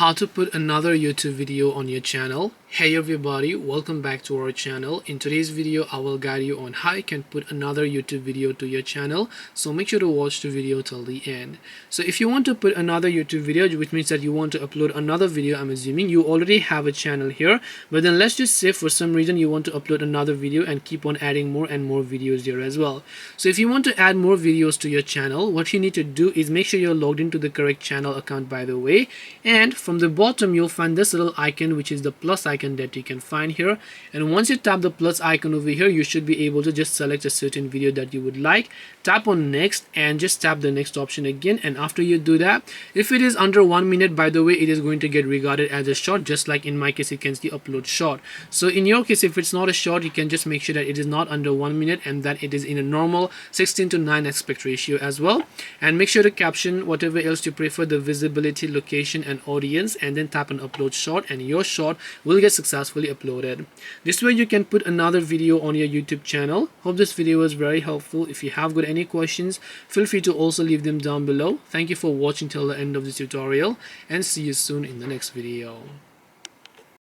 how to put another YouTube video on your channel. Hey everybody, welcome back to our channel. In today's video I will guide you on how you can put another YouTube video to your channel, so make sure to watch the video till the end. So if you want to put another YouTube video, which means that you want to upload another video, I'm assuming you already have a channel here, but then let's just say for some reason you want to upload another video and keep on adding more and more videos here as well. So if you want to add more videos to your channel, what you need to do is make sure you're logged into the correct channel account, by the way, and from the bottom you'll find this little icon, which is the plus icon that you can find here. And once you tap the plus icon over here, you should be able to just select a certain video that you would like, tap on next, and just tap the next option again. And after you do that, if it is under 1 minute, by the way, it is going to get regarded as a short, just like in my case you can see upload short. So in your case, if it's not a short, you can just make sure that it is not under 1 minute and that it is in a normal 16:9 aspect ratio as well. And make sure to caption whatever else you prefer, the visibility, location, and audience, and then tap on upload short, and your short will get successfully uploaded. This way you can put another video on your YouTube channel. Hope this video was very helpful. If you have got any questions, feel free to also leave them down below. Thank you for watching till the end of this tutorial, and see you soon in the next video.